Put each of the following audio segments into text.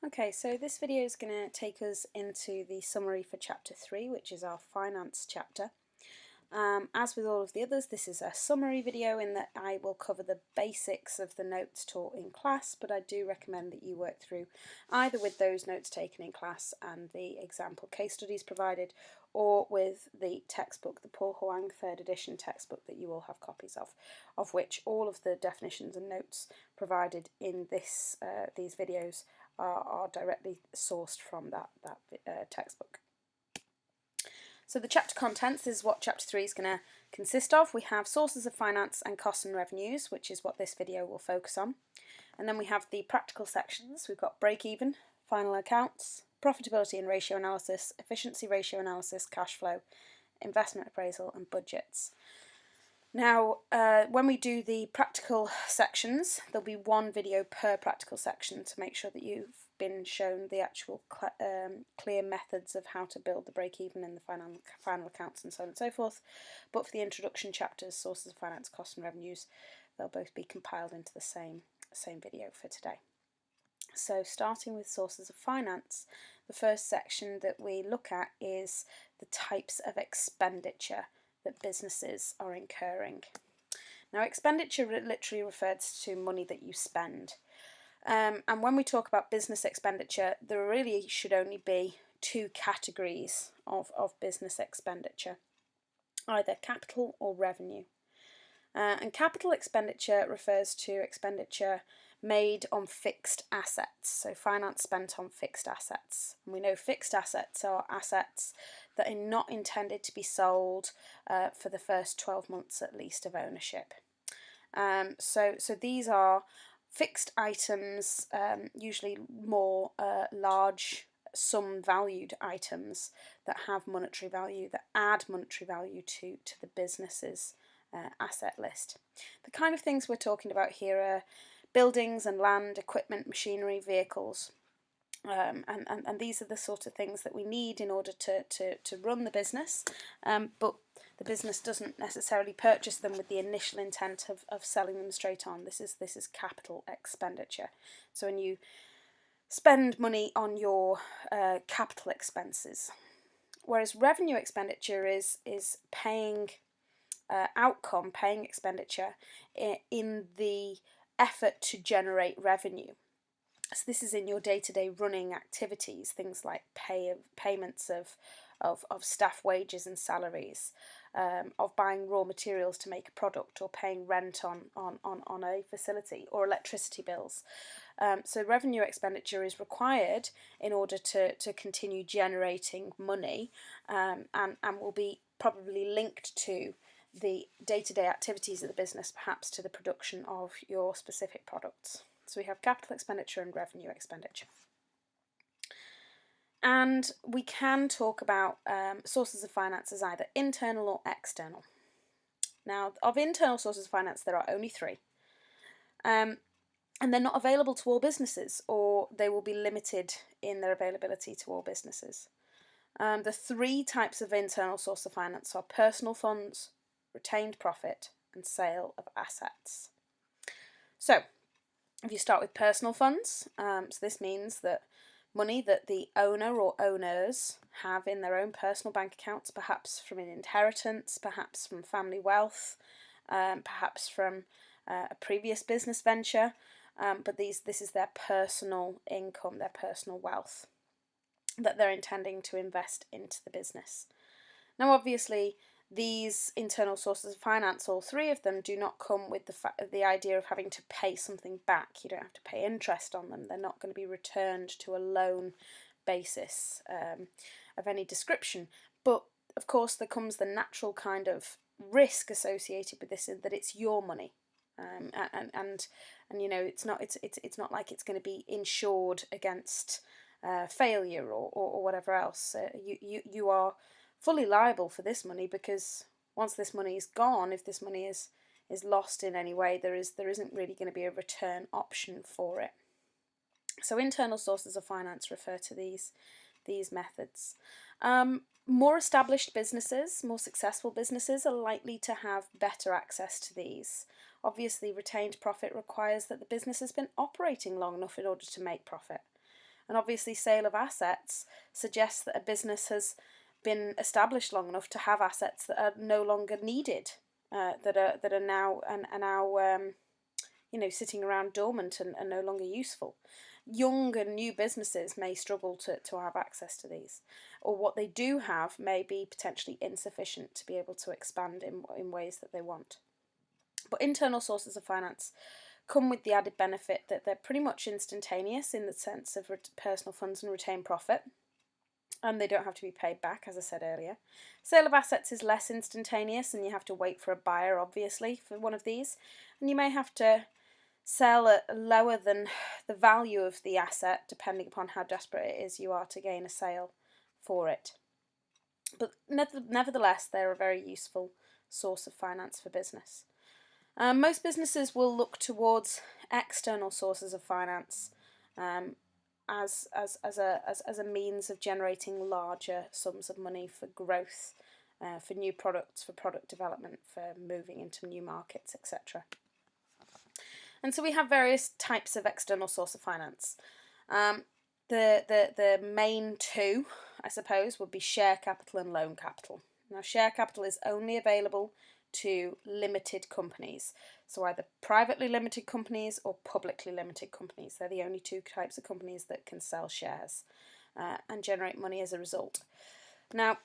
Okay, so this video is going to take us into the summary for Chapter 3, which is our finance chapter. As with all of the others, this is a summary video in that I will cover the basics of the notes taught in class, but I do recommend that you work through either with those notes taken in class and the example case studies provided, or with the textbook, the Paul Hoang 3rd edition textbook that you all have copies of which all of the definitions and notes provided in these videos are directly sourced from that textbook. So the chapter contents is what Chapter 3 is going to consist of. We have sources of finance and costs and revenues, which is what this video will focus on. And then we have the practical sections. We've got break-even, final accounts, profitability and ratio analysis, efficiency ratio analysis, cash flow, investment appraisal and budgets. Now, when we do the practical sections, there'll be one video per practical section to make sure that you've been shown the actual clear methods of how to build the break-even and the final accounts and so on and so forth. But for the introduction chapters, sources of finance, costs and revenues, they'll both be compiled into the same video for today. So starting with sources of finance, the first section that we look at is the types of expenditure that businesses are incurring. Now, expenditure literally refers to money that you spend. And when we talk about business expenditure, there really should only be two categories of business expenditure, either capital or revenue. And capital expenditure refers to expenditure made on fixed assets, so finance spent on fixed assets. And we know fixed assets are assets that are not intended to be sold for the first 12 months at least of ownership. So these are fixed items, usually more large sum valued items that have monetary value, that add monetary value to the business's asset list. The kind of things we're talking about here are buildings and land, equipment, machinery, vehicles, and these are the sort of things that we need in order to run the business, but the business doesn't necessarily purchase them with the initial intent of selling them straight on. This is capital expenditure. So when you spend money on your capital expenses, whereas revenue expenditure is paying paying expenditure in the effort to generate revenue. So this is in your day-to-day running activities, things like payments of staff wages and salaries, of buying raw materials to make a product, or paying rent on a facility, or electricity bills. So revenue expenditure is required in order to continue generating money, and will be probably linked to the day-to-day activities of the business, perhaps to the production of your specific products. So we have capital expenditure and revenue expenditure. And we can talk about sources of finance as either internal or external. Now, of internal sources of finance, there are only three. And they're not available to all businesses, or they will be limited in their availability to all businesses. The three types of internal source of finance are personal funds, retained profit, and sale of assets. So, if you start with personal funds, so this means that money that the owner or owners have in their own personal bank accounts, perhaps from an inheritance, perhaps from family wealth, perhaps from a previous business venture, but this is their personal income, their personal wealth that they're intending to invest into the business. Now, obviously, these internal sources of finance, all three of them, do not come with the idea of having to pay something back. You don't have to pay interest on them. They're not going to be returned to a loan basis of any description. But of course, there comes the natural kind of risk associated with this, in that it's your money, and you know, it's not like it's going to be insured against failure or whatever else. You are fully liable for this money, because once this money is gone, if this money is lost in any way, there isn't really going to be a return option for it. So internal sources of finance refer to these methods. More established businesses, more successful businesses, are likely to have better access to these. Obviously, retained profit requires that the business has been operating long enough in order to make profit. And obviously sale of assets suggests that a business has been established long enough to have assets that are no longer needed, that are now sitting around dormant and no longer useful. Young and new businesses may struggle to have access to these, or what they do have may be potentially insufficient to be able to expand in ways that they want. But internal sources of finance come with the added benefit that they're pretty much instantaneous in the sense of personal funds and retained profit, and they don't have to be paid back, as I said earlier. Sale of assets is less instantaneous, and you have to wait for a buyer, obviously, for one of these, and you may have to sell at lower than the value of the asset, depending upon how desperate it is you are to gain a sale for it. But nevertheless, they're a very useful source of finance for business. Most businesses will look towards external sources of finance as a means of generating larger sums of money for growth, for new products, for product development, for moving into new markets, etc. And so we have various types of external source of finance. The main two, I suppose, would be share capital and loan capital. Now, share capital is only available to limited companies, so either privately limited companies or publicly limited companies. They're the only two types of companies that can sell shares and generate money as a result. Now,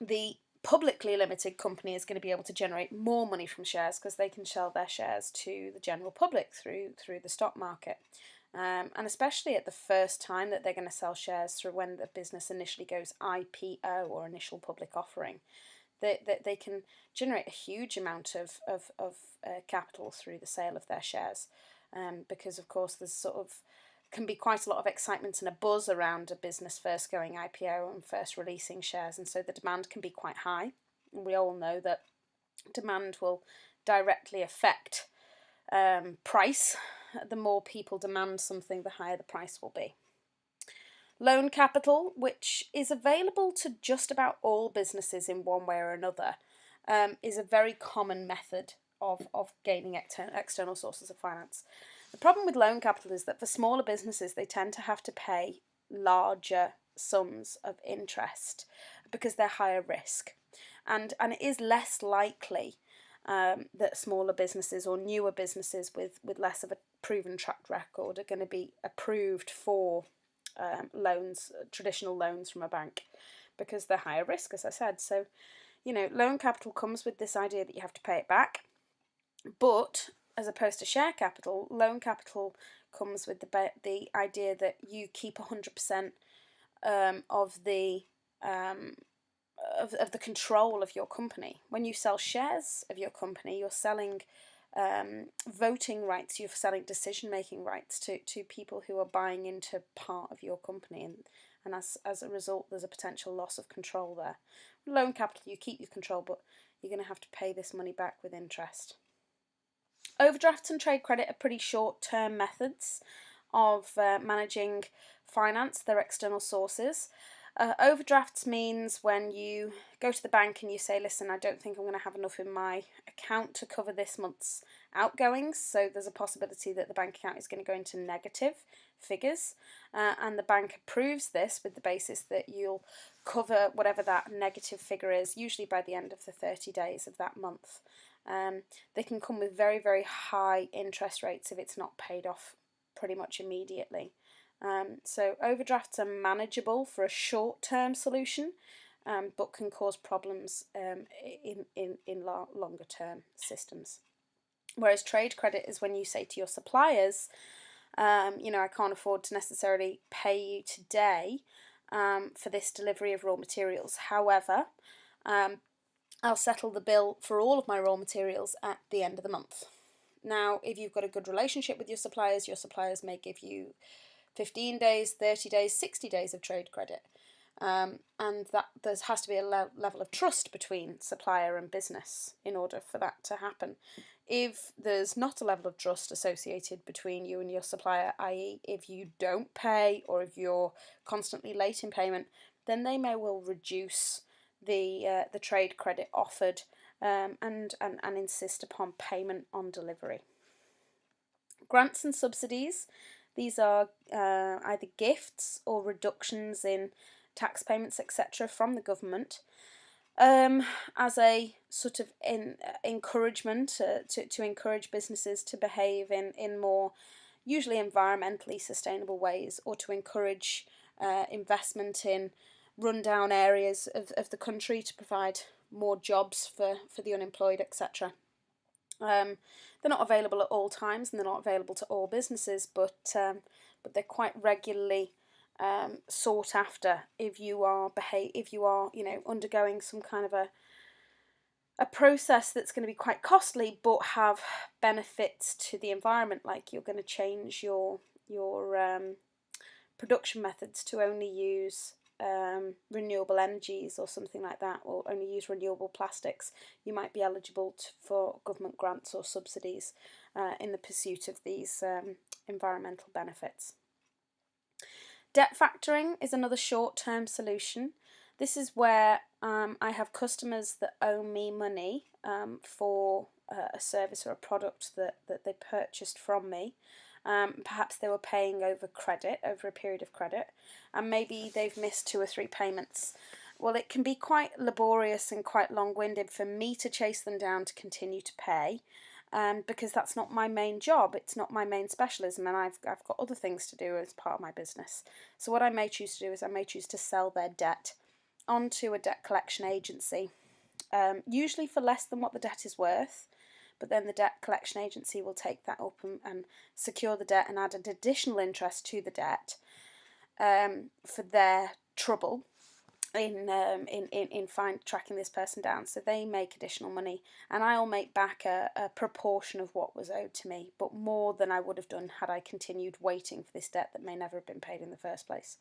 the publicly limited company is going to be able to generate more money from shares because they can sell their shares to the general public through the stock market. And especially at the first time that they're going to sell shares, through when the business initially goes IPO, or initial public offering, they can generate a huge amount of capital through the sale of their shares, because of course there's can be quite a lot of excitement and a buzz around a business first going IPO and first releasing shares, and so the demand can be quite high. And we all know that demand will directly affect price. The more people demand something, the higher the price will be. Loan capital, which is available to just about all businesses in one way or another, is a very common method of gaining external sources of finance. The problem with loan capital is that for smaller businesses, they tend to have to pay larger sums of interest because they're higher risk. And it is less likely that smaller businesses or newer businesses with less of a proven track record are going to be approved for loans, traditional loans from a bank, because they're higher risk, as I said. So, loan capital comes with this idea that you have to pay it back, but as opposed to share capital, loan capital comes with the idea that you keep 100% of the control of your company. When you sell shares of your company, you're selling voting rights, you're selling decision-making rights to people who are buying into part of your company, and as a result there's a potential loss of control there. Loan capital, you keep your control, but you're going to have to pay this money back with interest. Overdrafts and trade credit are pretty short-term methods of managing finance. They're external sources. Overdrafts means when you go to the bank and you say, listen, I don't think I'm going to have enough in my account to cover this month's outgoings, so there's a possibility that the bank account is going to go into negative figures, and the bank approves this with the basis that you'll cover whatever that negative figure is, usually by the end of the 30 days of that month. They can come with very, very high interest rates if it's not paid off pretty much immediately. So overdrafts are manageable for a short-term solution, but can cause problems in longer-term systems. Whereas trade credit is when you say to your suppliers, I can't afford to necessarily pay you today for this delivery of raw materials. However, I'll settle the bill for all of my raw materials at the end of the month. Now, if you've got a good relationship with your suppliers may give you 15 days, 30 days, 60 days of trade credit. And that there has to be a level of trust between supplier and business in order for that to happen. If there's not a level of trust associated between you and your supplier, i.e. if you don't pay or if you're constantly late in payment, then they may well reduce the trade credit offered and insist upon payment on delivery. Grants and subsidies, These are either gifts or reductions in tax payments, etc., from the government, as a sort of encouragement to encourage businesses to behave in more usually environmentally sustainable ways, or to encourage investment in rundown areas of the country to provide more jobs for the unemployed, etc. They're not available at all times, and they're not available to all businesses, but they're quite regularly sought after if you are undergoing some kind of a process that's going to be quite costly but have benefits to the environment, like you're going to change your production methods to only use renewable energies or something like that, or only use renewable plastics. You might be eligible for government grants or subsidies in the pursuit of these environmental benefits. Debt factoring is another short-term solution. This is where I have customers that owe me money for a service or a product that they purchased from me. Perhaps they were paying over a period of credit, and maybe they've missed 2 or 3 payments. Well, it can be quite laborious and quite long-winded for me to chase them down to continue to pay, because that's not my main job, it's not my main specialism, and I've got other things to do as part of my business. So what I may choose to do is I may choose to sell their debt onto a debt collection agency, usually for less than what the debt is worth. But then the debt collection agency will take that up and secure the debt and add an additional interest to the debt for their trouble in tracking this person down. So they make additional money, and I'll make back a proportion of what was owed to me, but more than I would have done had I continued waiting for this debt that may never have been paid in the first place.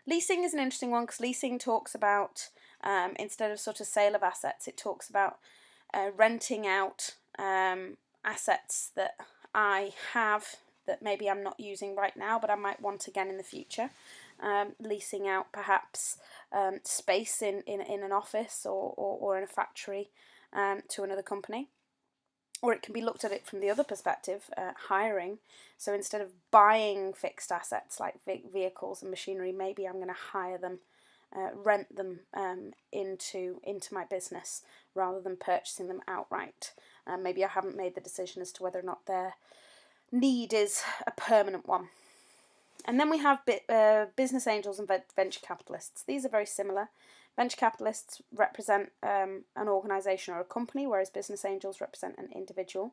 Leasing is an interesting one, because leasing talks about, instead of sort of sale of assets, it talks about renting out assets that I have that maybe I'm not using right now, but I might want again in the future. Leasing out perhaps space in an office or in a factory to another company. Or it can be looked at it from the other perspective, hiring. So instead of buying fixed assets like vehicles and machinery, maybe I'm going to hire them, rent them into my business rather than purchasing them outright. Maybe I haven't made the decision as to whether or not their need is a permanent one. And then we have business angels and venture capitalists. These are very similar. Venture capitalists represent an organisation or a company, whereas business angels represent an individual,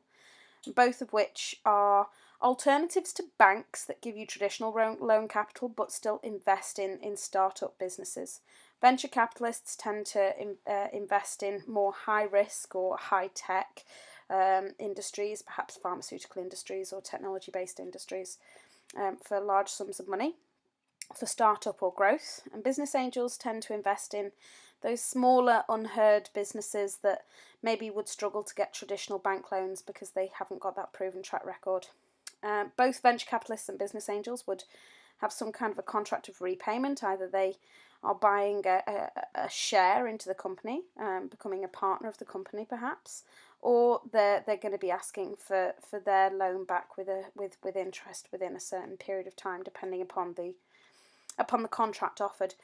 both of which are alternatives to banks that give you traditional loan capital but still invest in start-up businesses. Venture capitalists tend to invest in more high-risk or high-tech industries, perhaps pharmaceutical industries or technology-based industries, for large sums of money for start-up or growth. And business angels tend to invest in those smaller, unheard businesses that maybe would struggle to get traditional bank loans because they haven't got that proven track record. Both venture capitalists and business angels would have some kind of a contract of repayment. Either they are buying a share into the company, becoming a partner of the company perhaps, or they're going to be asking for their loan back with interest within a certain period of time, depending upon the contract offered.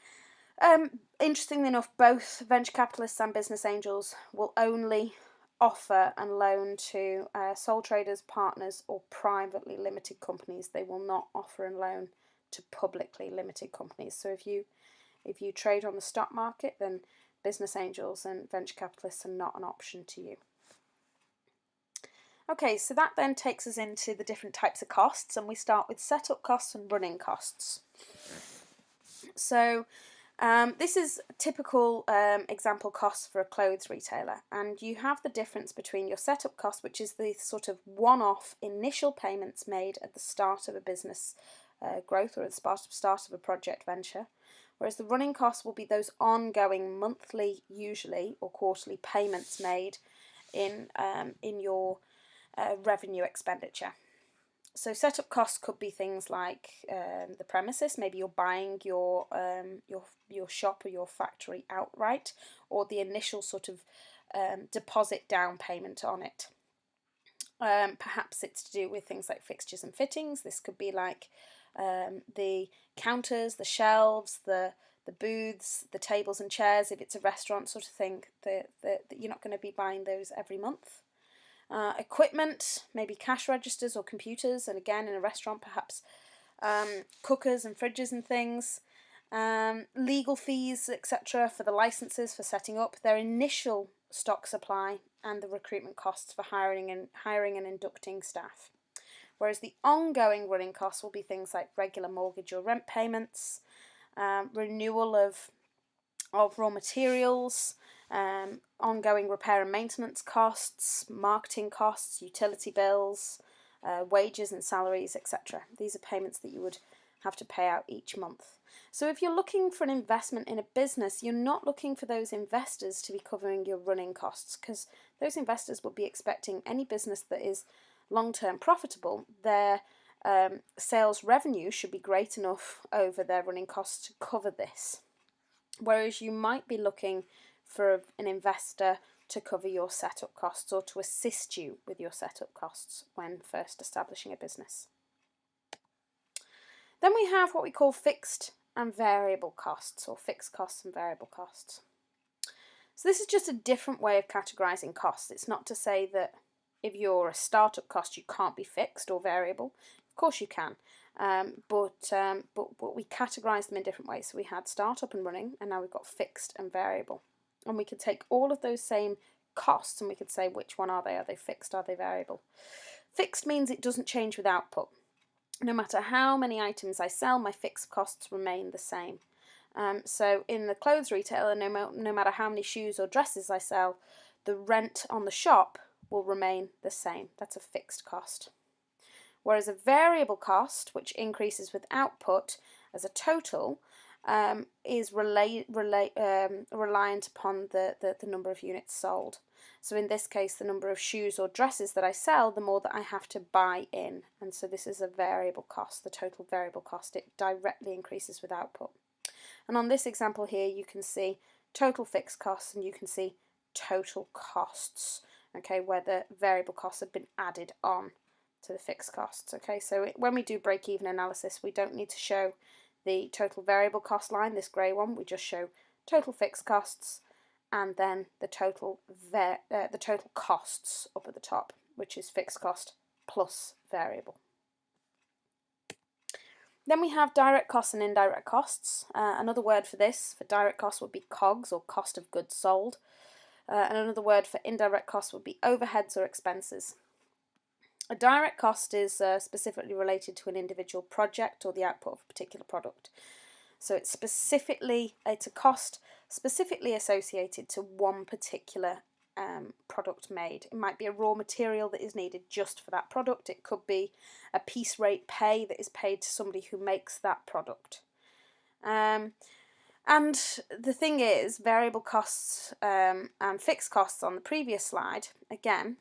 Interestingly enough, both venture capitalists and business angels will only offer and loan to sole traders, partners, or privately limited companies. They will not offer and loan to publicly limited companies. So if you trade on the stock market, then business angels and venture capitalists are not an option to you. Okay, so that then takes us into the different types of costs, and we start with setup costs and running costs. So this is typical example costs for a clothes retailer, and you have the difference between your setup cost, which is the sort of one-off initial payments made at the start of a business growth or at the start of a project venture, whereas the running costs will be those ongoing monthly, usually, or quarterly payments made in your revenue expenditure. So setup costs could be things like the premises. Maybe you're buying your shop or your factory outright, or the initial sort of deposit down payment on it. Perhaps it's to do with things like fixtures and fittings. This could be like the counters, the shelves, the booths, the tables and chairs. If it's a restaurant sort of thing, that you're not going to be buying those every month. Equipment, maybe cash registers or computers, and again in a restaurant perhaps cookers and fridges and things. Legal fees, etc. for the licenses for setting up, their initial stock supply, and the recruitment costs for hiring and inducting staff. Whereas the ongoing running costs will be things like regular mortgage or rent payments, renewal of raw materials, ongoing repair and maintenance costs, marketing costs, utility bills, wages and salaries, etc. These are payments that you would have to pay out each month. So if you're looking for an investment in a business, you're not looking for those investors to be covering your running costs, because those investors will be expecting any business that is long-term profitable, their sales revenue should be great enough over their running costs to cover this. Whereas you might be looking for an investor to cover your setup costs or to assist you with your setup costs when first establishing a business. Then we have what we call fixed and variable costs, or fixed costs and variable costs. So this is just a different way of categorising costs. It's not to say that if you're a startup cost you can't be fixed or variable. Of course you can, but we categorise them in different ways. So we had startup and running, and now we've got fixed and variable. And we could take all of those same costs and we could say which one are they? Are they fixed? Are they variable? Fixed means it doesn't change with output. No matter how many items I sell, my fixed costs remain the same. So in the clothes retailer, no matter how many shoes or dresses I sell, the rent on the shop will remain the same. That's a fixed cost. Whereas a variable cost, which increases with output as a total, is reliant upon the number of units sold. So in this case, the number of shoes or dresses that I sell, the more that I have to buy in. And so this is a variable cost, the total variable cost. It directly increases with output. And on this example here, you can see total fixed costs and you can see total costs, okay, where the variable costs have been added on to the fixed costs. Okay, so when we do break-even analysis, we don't need to show the total variable cost line, this grey one. We just show total fixed costs and then the total costs up at the top, which is fixed cost plus variable. Then we have direct costs and indirect costs. Another word for this, for direct costs, would be COGS, or cost of goods sold. And another word for indirect costs would be overheads or expenses. A direct cost is specifically related to an individual project or the output of a particular product. So it's a cost specifically associated to one particular product made. It might be a raw material that is needed just for that product. It could be a piece rate pay that is paid to somebody who makes that product. And the thing is, variable costs and fixed costs on the previous slide, again,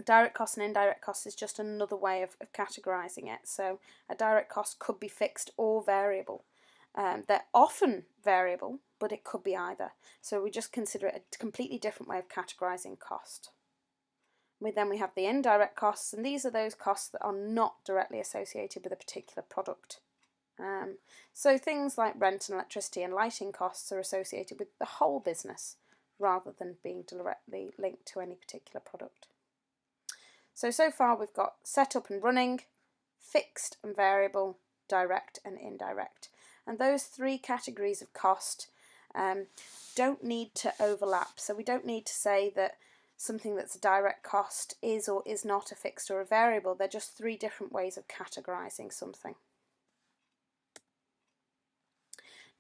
direct costs and indirect costs is just another way of categorising it. So a direct cost could be fixed or variable. They're often variable, but it could be either. So we just consider it a completely different way of categorising cost. Then we have the indirect costs, and these are those costs that are not directly associated with a particular product. So things like rent and electricity and lighting costs are associated with the whole business rather than being directly linked to any particular product. So far we've got setup and running, fixed and variable, direct and indirect. And those three categories of cost don't need to overlap. So we don't need to say that something that's a direct cost is or is not a fixed or a variable. They're just three different ways of categorising something.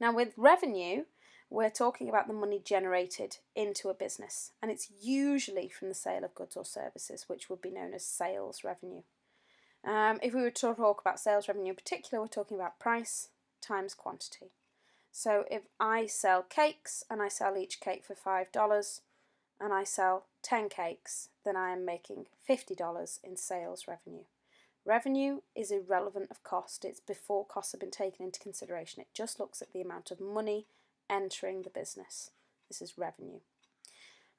Now with revenue, we're talking about the money generated into a business, and it's usually from the sale of goods or services, which would be known as sales revenue. If we were to talk about sales revenue in particular, we're talking about price times quantity. So if I sell cakes and I sell each cake for $5 and I sell 10 cakes, then I am making $50 in sales revenue. Revenue is irrelevant of cost. It's before costs have been taken into consideration. It just looks at the amount of money entering the business. This is revenue.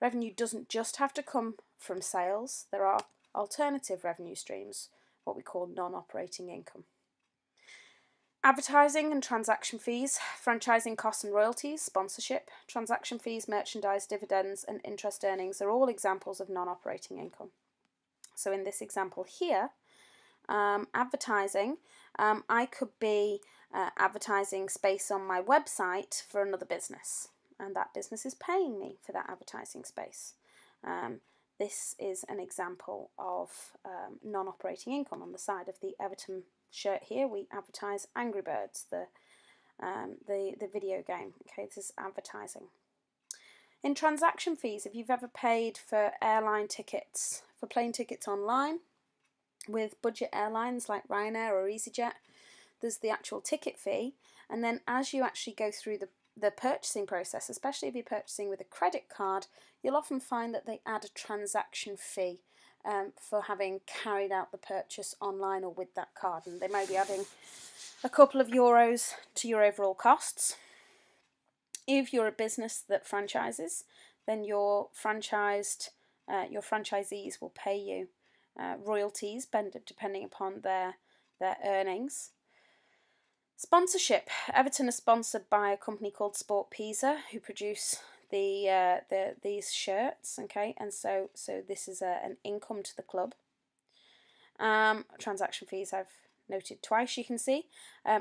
Revenue doesn't just have to come from sales. There are alternative revenue streams, what we call non-operating income. Advertising and transaction fees, franchising costs and royalties, sponsorship, transaction fees, merchandise, dividends, and interest earnings are all examples of non-operating income. So in this example here, advertising, I could be advertising space on my website for another business, and that business is paying me for that advertising space. This is an example of non-operating income. On the side of the Everton shirt here, we advertise Angry Birds, the video game. Okay, this is advertising. In transaction fees, if you've ever paid for airline tickets, for plane tickets online with budget airlines like Ryanair or EasyJet, there's the actual ticket fee, and then as you actually go through the purchasing process, especially if you're purchasing with a credit card, you'll often find that they add a transaction fee for having carried out the purchase online or with that card, and they may be adding a couple of euros to your overall costs. If you're a business that franchises, then your franchisees will pay you royalties depending upon their earnings. Sponsorship. Everton is sponsored by a company called Sport Pisa, who produce these shirts. Okay, and so this is an income to the club. Transaction fees I've noted twice. You can see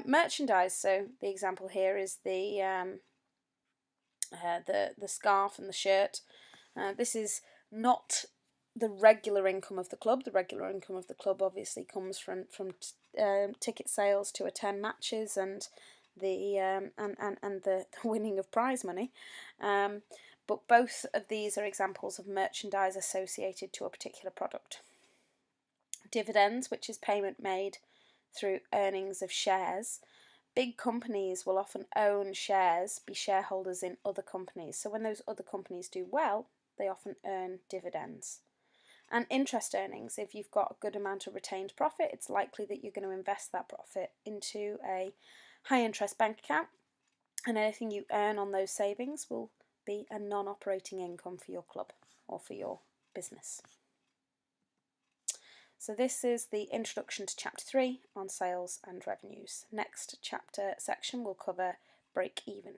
merchandise. So the example here is the scarf and the shirt. This is not the regular income of the club. The regular income of the club obviously comes from ticket sales to attend matches and the winning of prize money. But both of these are examples of merchandise associated to a particular product. Dividends, which is payment made through earnings of shares. Big companies will often own shares, be shareholders in other companies. So when those other companies do well, they often earn dividends. And interest earnings, if you've got a good amount of retained profit, it's likely that you're going to invest that profit into a high interest bank account, and anything you earn on those savings will be a non-operating income for your club or for your business. So this is the introduction to chapter 3 on sales and revenues. Next chapter section will cover break even.